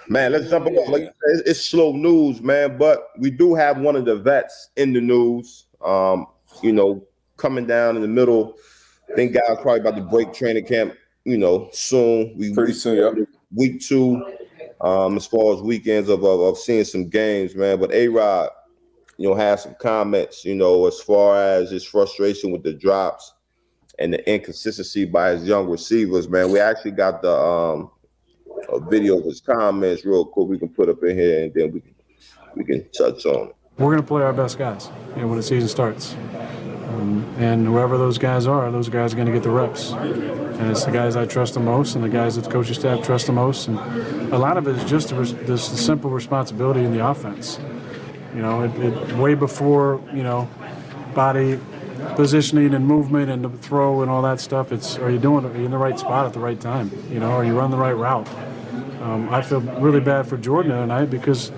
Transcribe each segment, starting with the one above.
Man, let's jump along. Like you said, it's slow news, man, but we do have one of the vets in the news. You know, coming down in the middle. I think guys probably about to break training camp. You know, soon. Pretty soon, yeah. Week 2. As far as weekends of seeing some games, man. But A-Rod, you know, had some comments. You know, as far as his frustration with the drops and the inconsistency by his young receivers, man. We actually got the a video of his comments real quick. We can put up in here, and then we can touch on it. We're going to play our best guys, you know, when the season starts, and whoever those guys are going to get the reps. And it's the guys I trust the most, and the guys that the coaching staff trust the most. And a lot of it is just the simple responsibility in the offense. You know, it way before, you know, body positioning and movement and the throw and all that stuff. Are you in the right spot at the right time? You know, are you running the right route? I feel really bad for Jordan tonight because,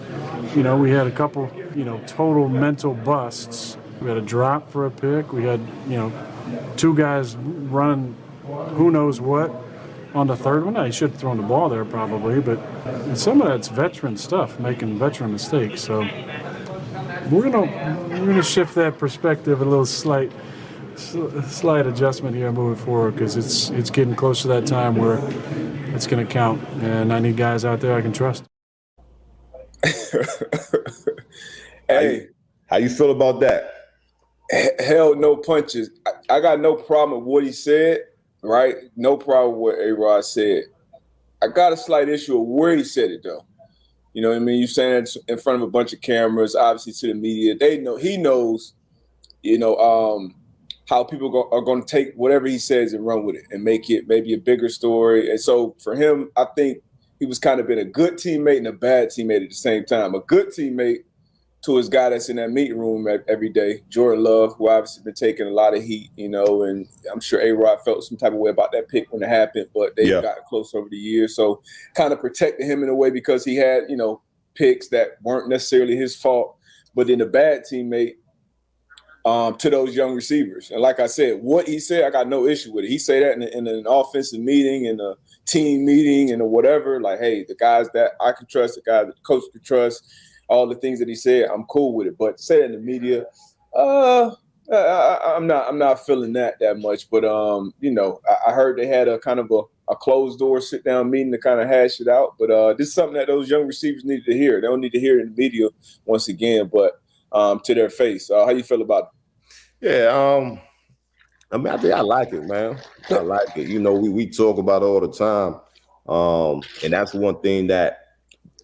you know, we had a couple, you know, total mental busts. We had a drop for a pick. We had, you know, 2 guys running who knows what on the third one. Now, he should have thrown the ball there probably, but some of that's veteran stuff, making veteran mistakes. So we're gonna shift that perspective a little slight adjustment here moving forward because it's getting close to that time where it's going to count, and I need guys out there I can trust. Hey, how you feel about that? Hell, no punches. I got no problem with what he said, right? No problem with what A-Rod said. I got a slight issue with where he said it, though. You know what I mean? You're saying it in front of a bunch of cameras, obviously to the media. They know, he knows, you know, how people are going to take whatever he says and run with it and make it maybe a bigger story. And so for him, I think he was kind of been a good teammate and a bad teammate at the same time. A good teammate to his guy that's in that meeting room every day, Jordan Love, who obviously been taking a lot of heat, you know, and I'm sure A-Rod felt some type of way about that pick when it happened, but they got close over the years. So kind of protected him in a way because he had, you know, picks that weren't necessarily his fault, but then a bad teammate to those young receivers. And like I said, what he said, I got no issue with it. He said that in an offensive meeting, in a team meeting, and whatever, like, hey, the guys that I can trust, the guys that the coach can trust, all the things that he said, I'm cool with it. But to say that in the media, I'm not feeling that much. But you know, I heard they had a kind of a closed door sit down meeting to kind of hash it out. But this is something that those young receivers needed to hear. They don't need to hear it in the media once again, but to their face. How you feel about it? Yeah, I mean, I think I like it, man. I like it. You know, we talk about it all the time, and that's one thing that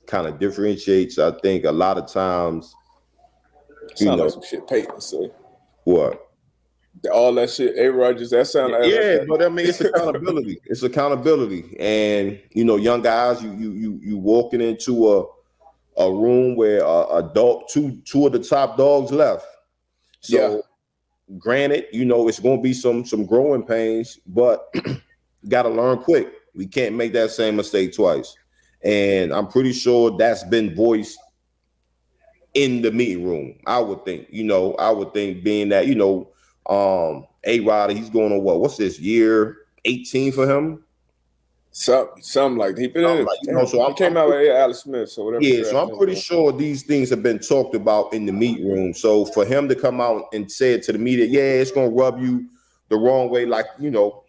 kind of differentiates. I think a lot of times, sound like some shit Peyton say. What? All that shit, Rodgers. That sound like but I mean, it's accountability. It's accountability, and you know, young guys, you walking into a room where a dog, two of the top dogs left. So, granted, you know, it's going to be some growing pains, but got to learn quick. We can't make that same mistake twice. And I'm pretty sure that's been voiced in the meeting room. I would think, being that, you know, A-Rod, he's going on what's this, year 18 for him? Something like that. He been so he came out with Alex Smith, so whatever. Yeah, so I'm pretty sure these things have been talked about in the meeting room. So for him to come out and say it to the media, it's gonna rub you the wrong way, like, you know,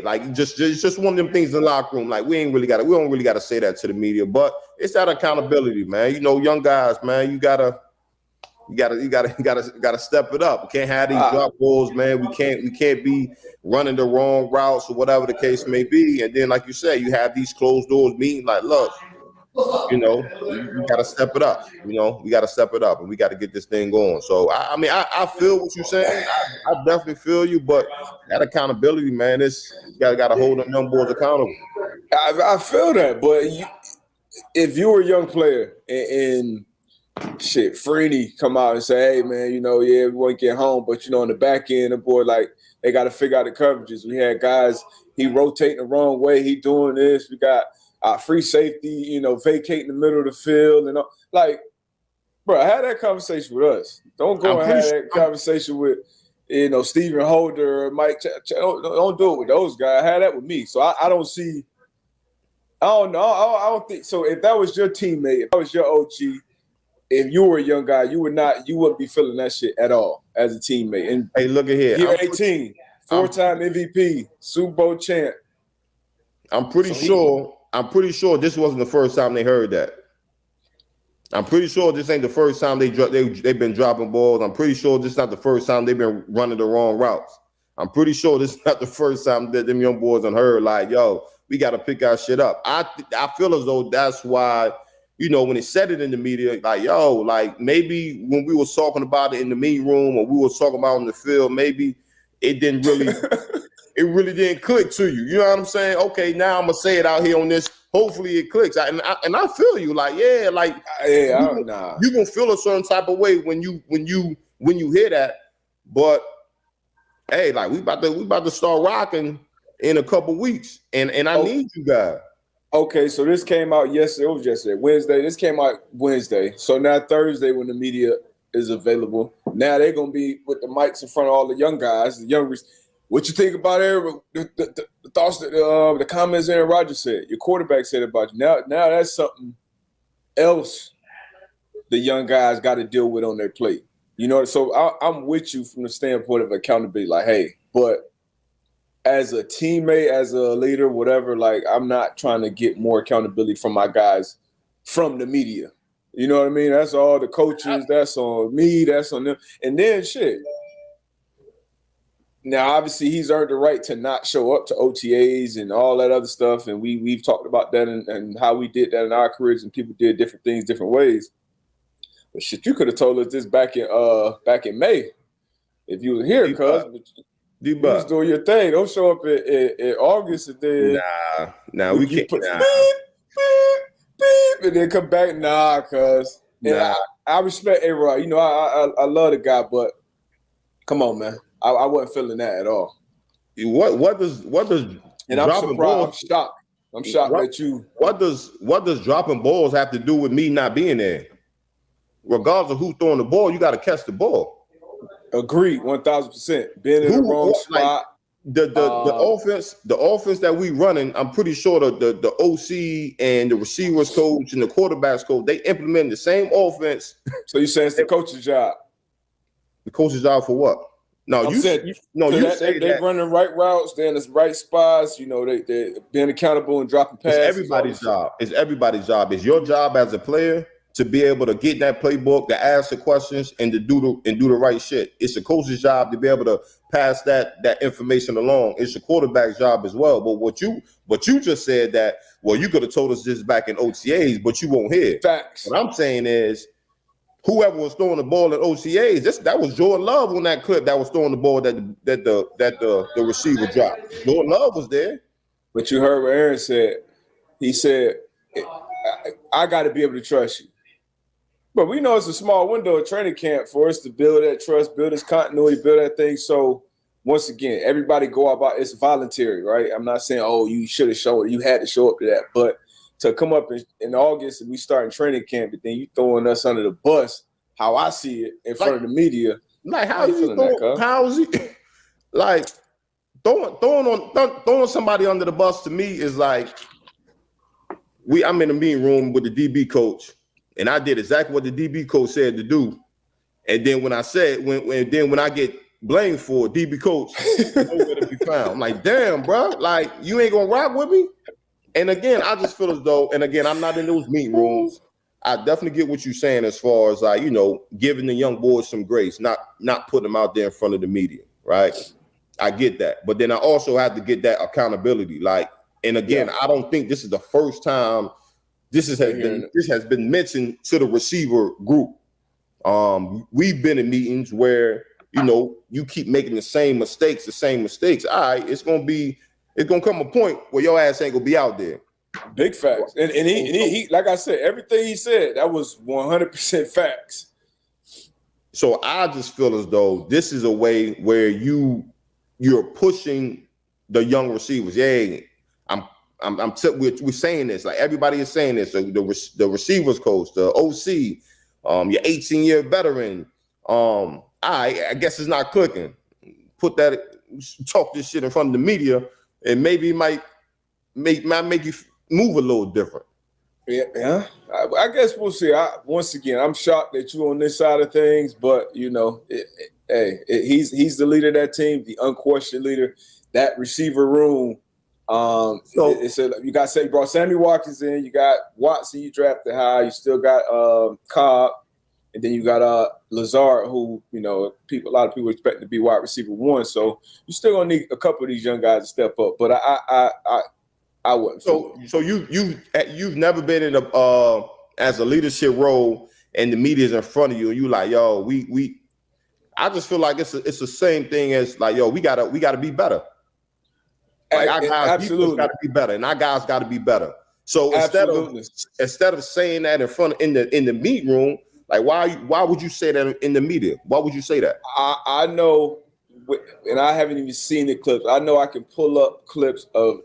like just one of them things in the locker room. Like we don't really gotta say that to the media, but it's that accountability, man. You know, young guys, man, you gotta step it up. We can't have these drop balls, man. We can't be running the wrong routes or whatever the case may be. And then, like you said, you have these closed doors meeting. Like, look, you know, you got to step it up. You know, we got to step it up, and we got to get this thing going. So, I mean, I feel what you're saying. I definitely feel you, but that accountability, man, you got to hold them young boys accountable. I feel that, but if you were a young player and shit, Freeney come out and say, hey, man, you know, we won't get home, but, you know, on the back end, the boy, like, they got to figure out the coverages. We had guys, he rotating the wrong way, he doing this. We got free safety, you know, vacating the middle of the field. And like, bro, have that conversation with us. Don't go and have that conversation with, you know, Stephen Holder or Mike. Don't do it with those guys. Have that with me. So I don't see I don't know. I don't think so. If that was your teammate, if that was your OG, if you were a young guy, you wouldn't be feeling that shit at all as a teammate. And hey, look at here. Year 18, four-time MVP, Super Bowl champ. I'm pretty sure this wasn't the first time they heard that. I'm pretty sure this ain't the first time they've been dropping balls. I'm pretty sure this is not the first time they've been running the wrong routes. I'm pretty sure this is not the first time that them young boys done heard like, yo, we got to pick our shit up. I feel as though that's why, you know, when they said it in the media, like, yo, like maybe when we was talking about it in the meeting room or we was talking about it in the field, maybe it didn't really, it really didn't click to you. You know what I'm saying? Okay, now I'm gonna say it out here on this. Hopefully it clicks. And I feel you, like, yeah, like, yeah, you gonna feel a certain type of way when you hear that. But hey, like we about to start rocking in a couple weeks, and I need you guys. Okay, so this came out yesterday. What was yesterday? Wednesday. This came out Wednesday. So now Thursday, when the media is available, now they're gonna be with the mics in front of all the young guys, the youngers. What you think about the thoughts that the comments Aaron Rodgers said? Your quarterback said about you. Now that's something else the young guys got to deal with on their plate. You know, so I'm with you from the standpoint of accountability. Like, hey, but as a teammate, as a leader, whatever, like I'm not trying to get more accountability from my guys from the media. You know what I mean? That's all the coaches. That's on me. That's on them. And then shit. Now, obviously, he's earned the right to not show up to OTAs and all that other stuff. And we've talked about that and how we did that in our careers, and people did different things different ways. But shit, you could have told us this back in May if you were here, cuz. You was doing your thing. Don't show up in August and then we can't. Beep, beep, and then come back. Nah, cuz. I respect A-Rod. You know, I love the guy, but come on, man. I wasn't feeling that at all. What does and I'm surprised. Balls, I'm shocked that you. What does dropping balls have to do with me not being there? Regardless of who's throwing the ball, you got to catch the ball. Agreed, 1,000%. Being in the wrong spot. The offense that we running, I'm pretty sure the OC and the receivers coach and the quarterbacks coach, they implement the same offense. So you saying it's the coach's job? The coach's job for what? No, you said they run the right routes, they're in the right spots. You know, they being accountable and dropping passes. It's everybody's job. It's everybody's job. It's your job as a player to be able to get that playbook, to ask the questions, and to do the right shit. It's the coach's job to be able to pass that information along. It's the quarterback's job as well. But what you just said that, well, you could have told us this back in OTAs, but you won't hear. Facts. What I'm saying is, whoever was throwing the ball at OTAs, that was Jordan Love on that clip that was throwing the ball that the receiver dropped. Jordan Love was there. But you heard what Aaron said. He said, I got to be able to trust you. But we know it's a small window of training camp for us to build that trust, build this continuity, build that thing. So once again, everybody go about it's voluntary, right? I'm not saying, oh, you should have shown it. You had to show up to that. But to come up in August and we start in training camp, and then you throwing us under the bus, how I see it in front of the media. Like how you feeling that, how is he like throwing somebody under the bus to me is like I'm in a meeting room with the DB coach. And I did exactly what the DB coach said to do. And then when I get blamed for it, DB coach nowhere to be found. I'm like, damn, bro, like you ain't gonna rock with me. And again, I just feel as though, and again, I'm not in those meeting rooms. I definitely get what you're saying as far as like, you know, giving the young boys some grace, not putting them out there in front of the media, right? I get that. But then I also have to get that accountability. Like, and again, I don't think this is the first time this has been mentioned to the receiver group. We've been in meetings where, you know, you keep making the same mistakes. All right, it's gonna come a point where your ass ain't gonna be out there. Big facts. And he like I said, everything he said, that was 100% facts. So I just feel as though this is a way where you're pushing the young receivers. Yeah, we're saying this, like everybody is saying this. So the receivers coach, the OC, your 18-year veteran. I guess it's not clicking. Talk this shit in front of the media, and maybe it might make you move a little different. Yeah. I guess we'll see. Once again, I'm shocked that you're on this side of things, but he's the leader of that team, the unquestioned leader. That receiver room. You brought Sammy Watkins in. You got Watson. You drafted high. You still got Cobb, and then you got Lazard, who a lot of people expect to be wide receiver 1. So you still gonna need a couple of these young guys to step up. But I wouldn't. So you've never been in as a leadership role and the media's in front of you and you like, yo, we I just feel like it's the same thing as like, yo, we gotta be better. Like our guys got to be better, and our guys got to be better. So instead of saying that in the meet room, like why would you say that in the media? Why would you say that? I know, and I haven't even seen the clips. I know I can pull up clips of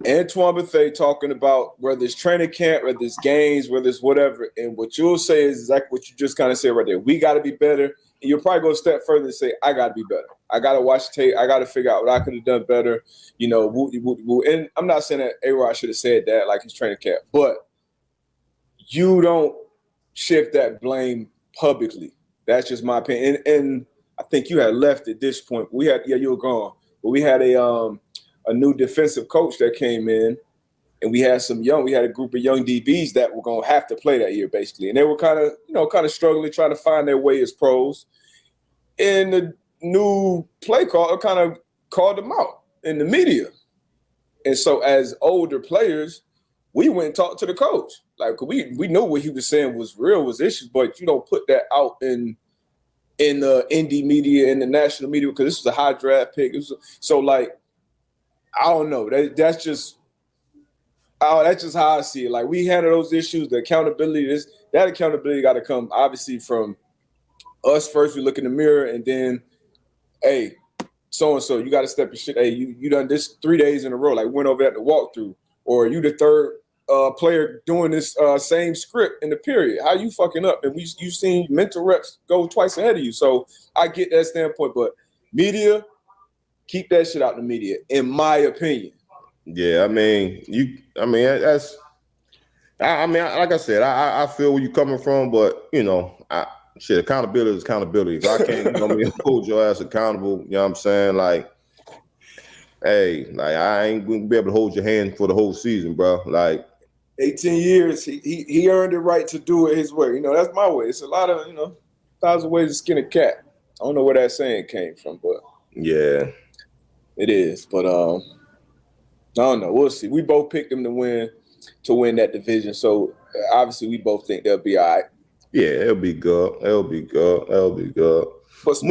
Antoine Bethea talking about whether it's training camp, whether it's games, whether it's whatever. And what you'll say is exactly what you just kind of said right there. We got to be better. And you'll probably go a step further and say, I got to be better. I got to watch tape. I got to figure out what I could have done better. And I'm not saying that A-Rod should have said that like his training camp, but you don't shift that blame publicly. That's just my opinion. And I think you had left at this point. You were gone. But we had a new defensive coach that came in, and we had a group of young DBs that were going to have to play that year, basically. And they were kind of struggling, trying to find their way as pros. And the new play call kind of called them out in the media. And so as older players, we went and talked to the coach. Like, we knew what he was saying was real, was issues, but you don't put that out in the indie media and the national media because this was a high draft pick. I don't know. That's just how I see it. Like, we handle those issues, the accountability. That accountability got to come obviously from us first. We look in the mirror, and then, hey, so and so, you got to step your shit. Hey, you done this 3 days in a row. Like, went over at the walkthrough, or you the third player doing this same script in the period. How you fucking up? And you seen mental reps go twice ahead of you. So I get that standpoint, but media. Keep that shit out in the media, in my opinion. Yeah, that's. Like I said, I feel where you're coming from, but accountability is accountability. If I can't, hold your ass accountable. You know what I'm saying? Like, hey, like I ain't gonna be able to hold your hand for the whole season, bro. Like, 18 years, he earned the right to do it his way. That's my way. It's a lot of 1,000 ways to skin a cat. I don't know where that saying came from, but yeah. It is, but I don't know. We'll see. We both picked them to win that division, so obviously we both think they'll be all right. Yeah, it'll be good. But